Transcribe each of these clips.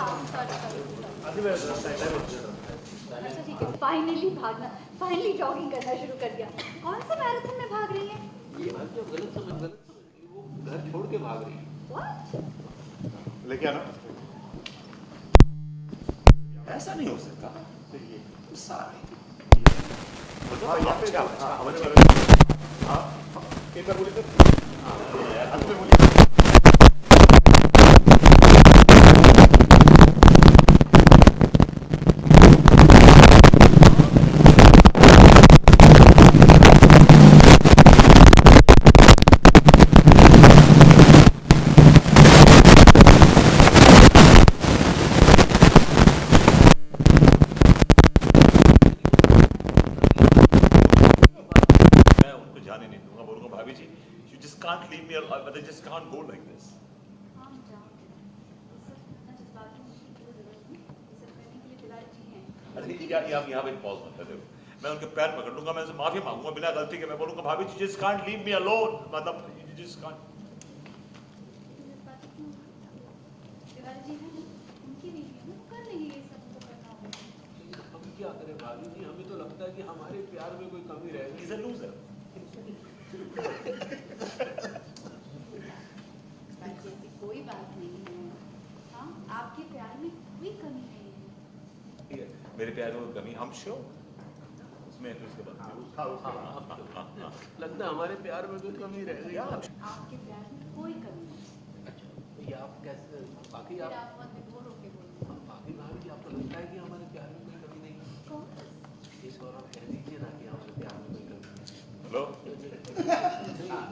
अच्छा ठीक है, फाइनली भागना, फाइनली जॉगिंग करना शुरू कर दिया। कौन सा मैराथन में भाग रही है? ये बात जो गलत समझ वो घर छोड़ के भाग रही है। What? लेके आना। ऐसा नहीं हो सकता। गुस्सा आ रही। यहाँ पे हाँ एक बार बोलिए तो अंत में बोलिए। Can't leave me alone, but they just can't go like this. अरे ये आप यहाँ पे पॉज मत कर दो। मैं उनके पैर पकड़ लूंगा, मैं उनसे माफी मांगूंगा बिना गलती के। मैं बोलूंगा भाभी जी just can't leave me alone, मतलब you just can't. हम क्या करें भाभी जी, हमें तो लगता है कि हमारे प्यार में कोई कमी रह गई। He's a loser. कोई बात नहीं है, हाँ आपके प्यार में कोई कमी नहीं है। मेरे प्यार में कमी, हम श्योर उसमें फिर उसके बाद लगता है हमारे प्यार में कोई कमी रह गई। आपके प्यार में कोई कमी नहीं। अच्छा ये आप कैसे बाकी आप बाकी भाभी जी आपको लगता है कि हमारे प्यार में कोई कमी नहीं है? इस और आप कह दीजिए ना कि हमारे प्यार में कोई कमी नहीं। हेलो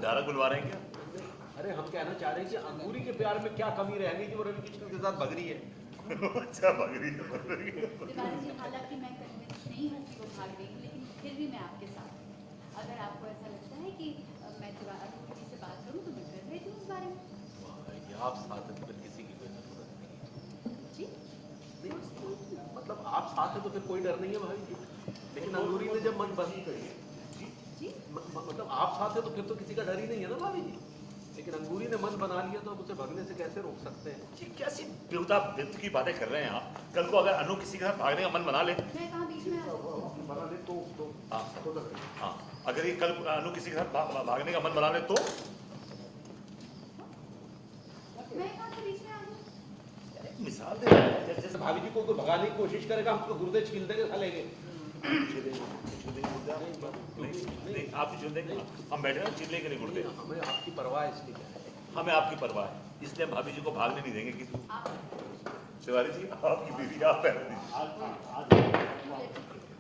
दारा बुलवा रहे हैं क्या? अरे हम कहना चाह रहे हैं कि अंगूरी के प्यार में क्या कमी रह गई कि वो रवि किशन के साथ भग रही है। अच्छा भग रही है। तिवारी जी, हालांकि मैं कन्विंस नहीं हूँ कि वो भाग रही है, लेकिन फिर भी मैं आपके साथ हूँ। अगर आपको ऐसा लगता है कि मैं तिवारी से बात करूँ तो मैं कर रही थी उस बारे में। आप साथ हैं तो फिर किसी की कोई जरूरत नहीं है जी मतलब आप साथ हैं तो फिर कोई डर नहीं है भाई जी। लेकिन अंगूरी ने जब मन बंद कर मतलब आप साथ हैं तो फिर तो किसी का डर ही नहीं है ना भाभी जी। लेकिन अंगूरी ने मन बना लिया तो अब उसे भगने से कैसे रोक सकते हैं? जी कैसी बेहुदा बिंद की बातें कर रहे हैं आप। कल को अगर अनु किसी के साथ भागने का मन बना ले, मैं कहाँ बीच में बना ले तो हाँ अगर ये कल अनु किसी के साथ भागने का मन बना ले तो मैं कहाँ से बीच में आ गई? मिसाल दे जैसे भाभी जी को भगाने की कोशिश करेगा हम तो गुर्दे छील देंगे खा लेंगे। नहीं आप छील देंगे, हम बैठे ना छीलने के लिए गुर्दे। हमें आपकी परवाह इसलिए क्या है? हमें आपकी परवाह है, इसलिए हम भाभी जी को भागने नहीं देंगे किसी। तिवारी जी आपकी बीवी आप पहले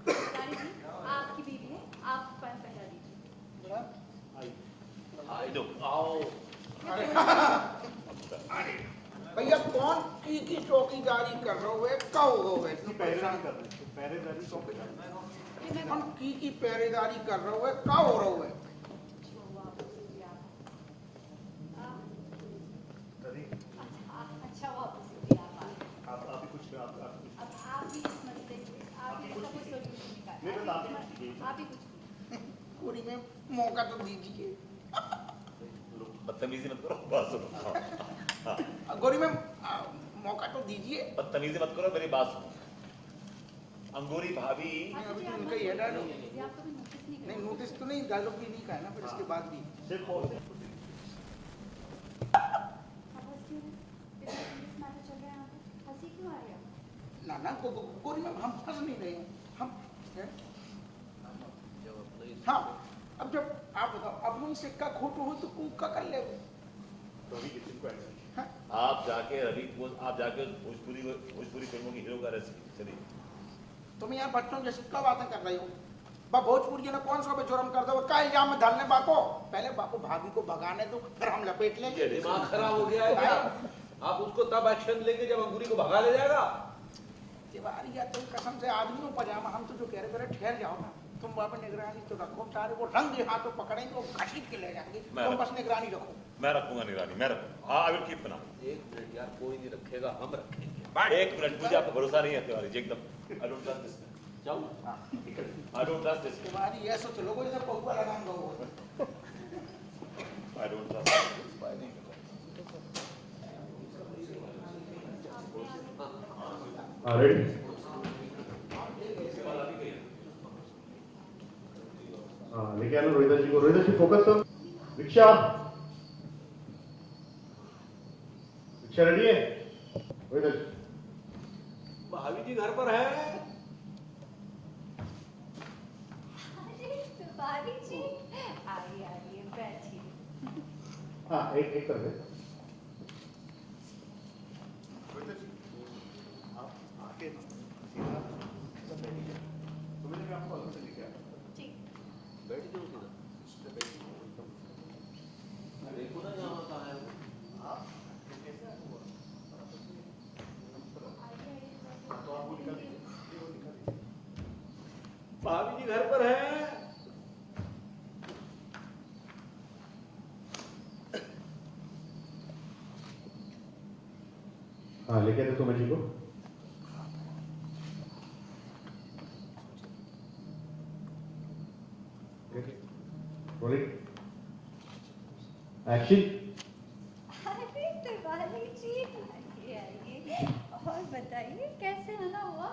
तिवारी जी आपकी बीवी है, आप पहला दीजिए। आई नो आओ भैया कौन की चौकीदारी कर रहे हो? कब हो गए? पहरेदारी कर रहे हैं, पहरेदारी चौकीदारी कौन की पहरेदारी कर रहे हो? कब हो रहे हो? अच्छा वापस आप भी कुछ अब आप भी इस मसले आप ही इसका कोई सॉल्यूशन निकालिए। आप ही कुछ पूरी में मौका तो दीजिए। बदतमीजी मत करो, बात सुनो। गोरी में मौका तो दीजिए। बदतमीजी मत करो, मेरी बात सुनो। अंगूरी भाभी अभी तो इनका ये डायलॉग नहीं, नोटिस तो नहीं, डायलॉग भी नहीं कहा ना, फिर इसके बाद भी ना ना गोरी में हम फंस नहीं रहे हैं हम। हाँ अब जब आप बताओ अपना सिक्का खोटो हो तो कुका कर ले। आप जाके रवि को आप जाके भोजपुरी फिल्मों की हीरो का रेसिपी चलिए। तुम यार बच्चों जैसे क्या बातें कर रही हो? भोजपुरी ने कौन सा बेचोरम कर दो? क्या इल्जाम में डालने बाको? पहले बापू भाभी को भगाने दो, फिर हम लपेट लेंगे। दिमाग खराब हो गया है क्या? आप उसको तब एक्शन लेंगे जब अंगूरी को भगा ले जाएगा। तिवारी या तुम कसम से आदमी हो पजामा, हम तो जो कह रहे ठहर जाओ ना, तुम वहाँ निगरानी तो रखो। सारे वो रंग हाथों पकड़ेंगे, वो घसीट के ले जाएंगे, तुम बस निगरानी रखो। मैं रखूंगा निगरानी, मैं रखूंगा। आई विल कीप ना। एक मिनट यार, कोई नहीं रखेगा, हम रखेंगे। एक मिनट, मुझे आपको भरोसा नहीं है तिवारी जी एकदम। I don't trust this. जाओ I don't trust this. Tiwari ऐसा तो लोगों जैसे पहुआ लगाम दो। I don't trust. हाँ रेडी। हाँ लेके आना रोहित जी को। रोहित जी फोकस करो। रिक्शा रिक्शा रेडी है रोहित जी? भाभी जी घर पर है? अरे तिवारी जी, आइए आइए बैठिए। हाँ एक एक कर दे। आप आके सीधा सब बैठिए। तुम्हें मैं आपको अलग से लेके आया। ठीक। बैठ जाओ सीधा। देखो ना यहाँ कहाँ है वो। आप कैसे आए हुआ? तो आपको निकाल दीजिए। वो निकाल दीजिए। भाभी जी घर पर है? हाँ लेके आते सुमित जी को। Rolling action. अरे तिवारी जी, आइए आइए और बताइए कैसे आना हुआ?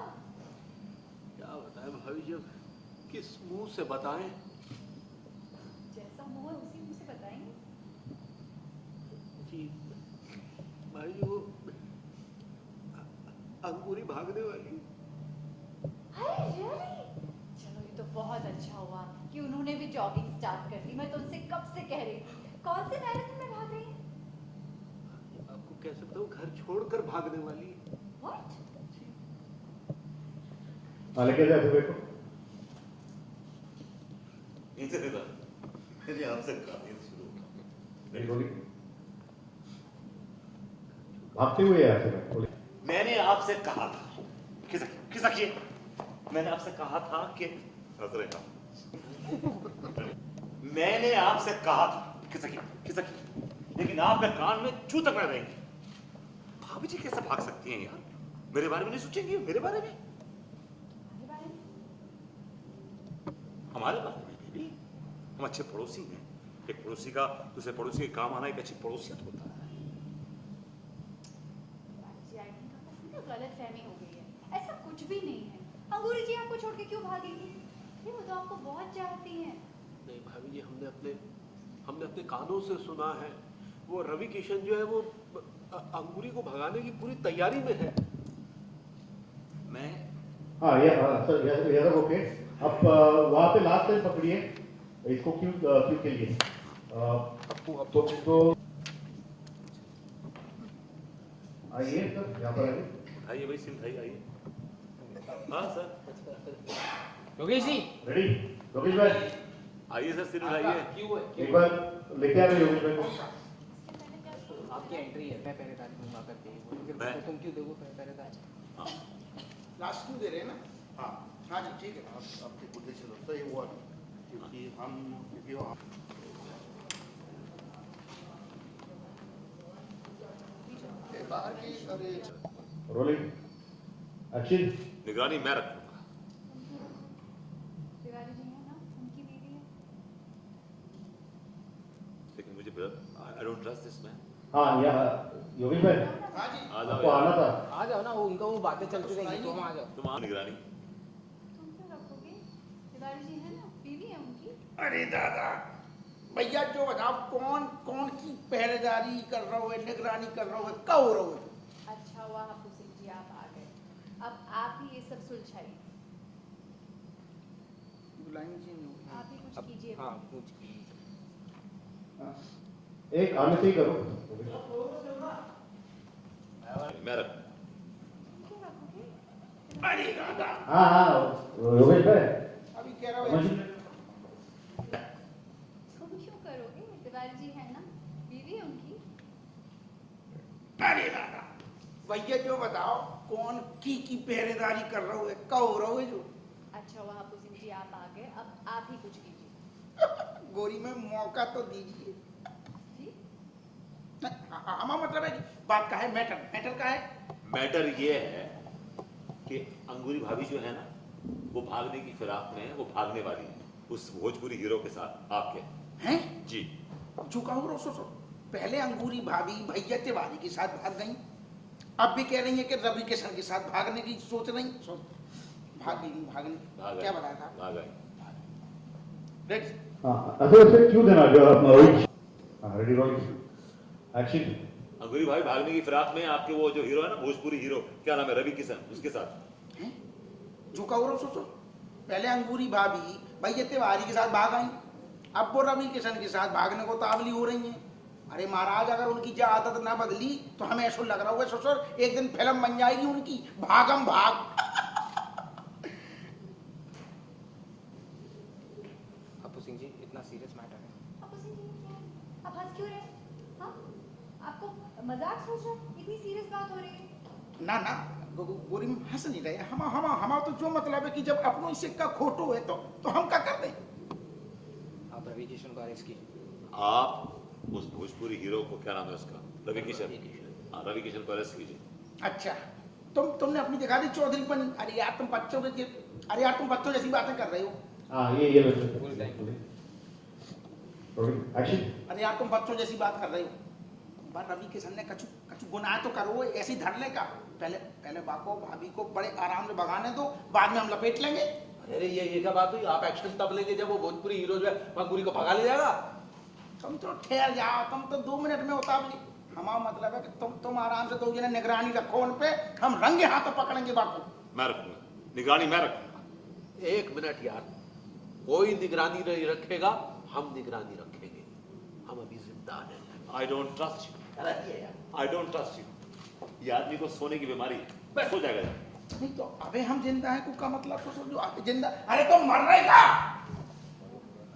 क्या बताएं भाभी जी, अब किस मुंह से बताएं? जैसा मुंह है उसी मुंह से बताएंगे। जी भाई जी वो अंकुरी भागने वाली। हाय रियली? चलो ये तो बहुत अच्छा हुआ कि उन्होंने भी जॉगिंग स्टार्ट कर दी। मैं तो उनसे कब से कह रही थी, कौन से मैराथन में भाग रही हैं? आपको कैसे बताऊं, घर छोड़कर भागने वाली। व्हाट? हाँ लेके जाते देखो। मैंने आपसे काफी शुरू नहीं रोलिंग भागते हुए यहाँ से रोलिंग। मैंने आपसे कहा था खिसकिए। मैंने आपसे कहा था कि हंस रहे हैं। मैंने आपसे कहा था खिसकिए, लेकिन आप मेरे कान में चू तक न रहेंगे। भाभी जी कैसे भाग सकती हैं यार? मेरे बारे में नहीं सोचेंगी? मेरे बारे में, हमारे बारे में भी। हम अच्छे पड़ोसी हैं। एक पड़ोसी का दूसरे पड़ोसी के काम आना एक अच्छी पड़ोसियत होता है। जी आई थिंक आपको ना गलतफहमी हो गई है। ऐसा कुछ भी नहीं है। अंगूरी जी आपको छोड़ के क्यों भागेंगी? ये वो तो आपको बहुत चाहती हैं। नहीं भाभी जी, हमने अपने कानों से सुना है वो रवि किशन जो है वो अंकुरी को भगाने की पूरी तैयारी में है। मैं हाँ ये सर यार ओके। अब वहाँ पे लास्ट टाइम पकड़िए इसको। क्यों के लिए तो आइए सर यहाँ पर आइए। उठाइए भाई, सिम उठाइए, आइए। हाँ सर, योगेश जी रेडी योगेश भाई आइए सर, सिम उठाइए। क्यों है एक बार लेके आ रहे योगेश भाई को। आपकी एंट्री है, मैं पहरेदारी दूंगा करके बोलो, फिर मैं- तो तुम क्यों दोगे पहरेदारी? लास्ट क्यों दे रहे हैं ना? हाँ हाँ जी ठीक है। आपके उद्देश्य लगता है हुआ क्योंकि बाहर की अरे रोलिंग एक्शन। निगरानी मैं रखूंगा। तिवारी जी है ना, उनकी बीवी है। लेकिन मुझे आई डोंट ट्रस्ट दिस मैन। हाँ यहाँ योगेश भाई हाँ जी आ आपको जाओ आना यार। था। आ जाओ ना, वो उनका वो बातें चलती रहेंगी, तुम आ जाओ। तुम आओ निगरानी। तुम क्यों रखोगे? तिवारी जी है ना, बीवी है उनकी। अरे दादा भैया जो बताओ कौन कौन की पहरेदारी कर रहा हो, निगरानी कर रहा हो, कब हो रहा हो? अच्छा हुआ हाफू सिंह जी आप आ गए। अब आप ही ये सब सुलझाइए। आप ही कुछ कीजिए। हाँ कुछ एक आने से ही करो। मैं रख। तुम क्यों रखोगे? अरे दादा हाँ हाँ योगेश भाई अभी कह रहा हूँ तुम क्यों करोगे? तिवारी जी है ना, बीवी है उनकी। अरे दादा भैया जो बताओ कौन की पहरेदारी कर रहा हो, कब हो रहा हो? जो अच्छा हुआ हाफू सिंह जी आप आ गए। अब आप ही कुछ कीजिए। गोरी में मौका तो दीजिए। जी हमारा मतलब है कि बात का है, मैटर का है। मैटर ये है कि अंगूरी भाभी जो है ना, वो भागने की फिराक में है, वो भागने वाली है उस भोजपुरी हीरो के साथ आपके। हैं जी झुका हो सो पहले अंगूरी भाभी भैया तिवारी के साथ भाग गई, अब भी कह रही है कि रवि किशन के साथ भागने की सोच रही भागने भाग क्या बताया था भाग आए रेडी ऐसे ऐसे क्यों देना जो आप रेडी रोलिंग एक्शन अंगूरी भाई भागने की फिराक में आपके वो जो हीरो है ना भोजपुरी हीरो, क्या नाम है, रवि किशन, उसके साथ हैं? जो कहो सोचो पहले अंगूरी भाभी भाई ये तिवारी के साथ भाग आई, अब वो रवि किशन के साथ भागने को तावली हो रही है। अरे महाराज अगर उनकी जो आदत ना बदली तो हमें ऐसा लग रहा होगा ससुर एक दिन फिल्म बन जाएगी उनकी भागम भाग। अपू सिंह जी इतना सीरियस मैटर है। आप उसे नहीं क्या है? आप हंस क्यों रहे हैं? हाँ? आपको मजाक सोच रहा है? इतनी सीरियस बात हो रही है? ना ना गोरी में हंस नहीं रहे हम तो जो मतलब है कि जब अपनों सिक्का खोटो है तो हम क्या कर दें। आप रवि किशन को अरेस्ट कीजिए। आप उस भोजपुरी हीरो को, क्या नाम है उसका, रवि किशन, हाँ रवि किशन को अरेस्ट कीजिए। अच्छा तुमने अपनी दिखा दी चौधरी पन। अरे यार तुम बच्चों जैसी बातें कर रहे हो। हाँ ये एक्शन अरे यार तुम बच्चों जैसी बात कर रहे हो। बार रवि किशन ने कछु कछु गुनाह तो करो ऐसी धरने का। पहले बाको भाभी को बड़े आराम से भगाने दो, बाद में हम लपेट लेंगे। अरे ये क्या बात हुई? आप एक्शन तब लेंगे जब वो भोजपुरी हीरो जो है अंगूरी को भगा ले जाएगा। तुम तो ठहर जाओ, तुम तो 2 मिनट में उतावली। हमारा मतलब है कि तुम आराम से 2 जने निगरानी रखो उन पे, हम रंगे हाथों पकड़ेंगे बाको। मैं रखूंगा निगरानी, मैं रखूंगा। 1 मिनट यार, कोई निगरानी नहीं रखेगा, हम निगरानी रखेंगे। हम अभी जिंदा हैं। आई don't trust you, I don't trust you. ये आदमी को सोने की बीमारी है, बस हो जाएगा। नहीं तो अबे हम जिंदा हैं का मतलब तो समझो आप जिंदा। अरे तुम मर रहे का?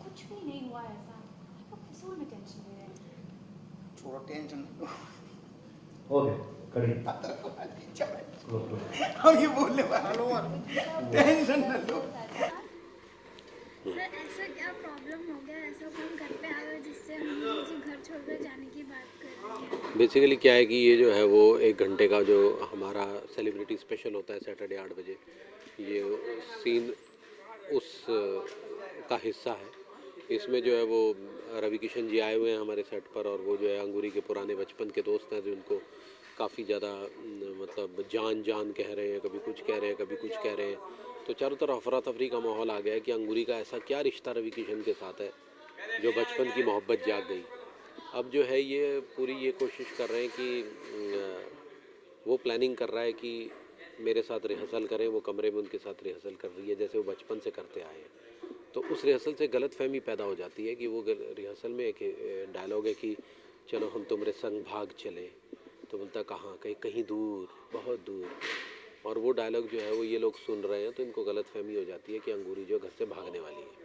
कुछ भी नहीं हुआ ऐसा। आप फिजूल में टेंशन ले रहे हैं। छोड़ो टेंशन। ओके करिए पत्थर को हम ये बोलने वालों टेंशन न लो। सर ऐसा क्या प्रॉब्लम हो गया, ऐसा कौन घर पे आ गया जिससे हम किसी घर छोड़कर जाने की बात कर रहे हैं। बेसिकली क्या है कि ये जो है वो 1 घंटे का जो हमारा सेलिब्रिटी स्पेशल होता है सैटरडे 8 बजे, ये सीन उस का हिस्सा है। इसमें जो है वो रवि किशन जी आए हुए हैं हमारे सेट पर, और वो जो है अंगूरी के पुराने बचपन के दोस्त हैं, जिनको काफ़ी ज़्यादा मतलब जान कह रहे हैं, कभी कुछ कह रहे हैं, कभी कुछ कह रहे हैं। तो चारों तरफ अफरा तफरी का माहौल आ गया है कि अंगूरी का ऐसा क्या रिश्ता रवि किशन के साथ है जो बचपन की मोहब्बत जाग गई। अब जो है ये पूरी ये कोशिश कर रहे हैं कि वो प्लानिंग कर रहा है कि मेरे साथ रिहर्सल करें, वो कमरे में उनके साथ रिहर्सल कर रही है जैसे वो बचपन से करते आए हैं। तो उस रिहर्सल से गलतफहमी पैदा हो जाती है कि वो रिहर्सल में एक डायलॉग है कि चलो हम तुम्हारे संग भाग चले, तो बोलता कहाँ, कहीं दूर, बहुत दूर। और वो डायलॉग जो है वो ये लोग सुन रहे हैं तो इनको गलतफहमी हो जाती है कि अंगूरी जो घर से भागने वाली है।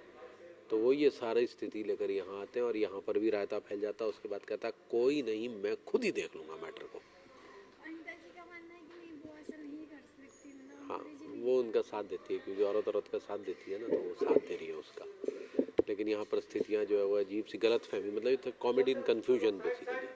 तो वो ये सारी स्थिति लेकर यहाँ आते हैं और यहाँ पर भी रायता फैल जाता है। उसके बाद कहता है कोई नहीं, मैं खुद ही देख लूँगा मैटर को। अनिता जी का मानना है कि नहीं वो ऐसा नहीं कर सकती, मतलब हाँ, अंग्रेजी भी वो उनका साथ देती है क्योंकि औरत का साथ देती है ना, तो वो साथ दे रही है उसका। लेकिन यहाँ पर स्थितियाँ जो है वो अजीब सी गलतफहमी, मतलब कॉमेडी इन कन्फ्यूजन बेसिकली।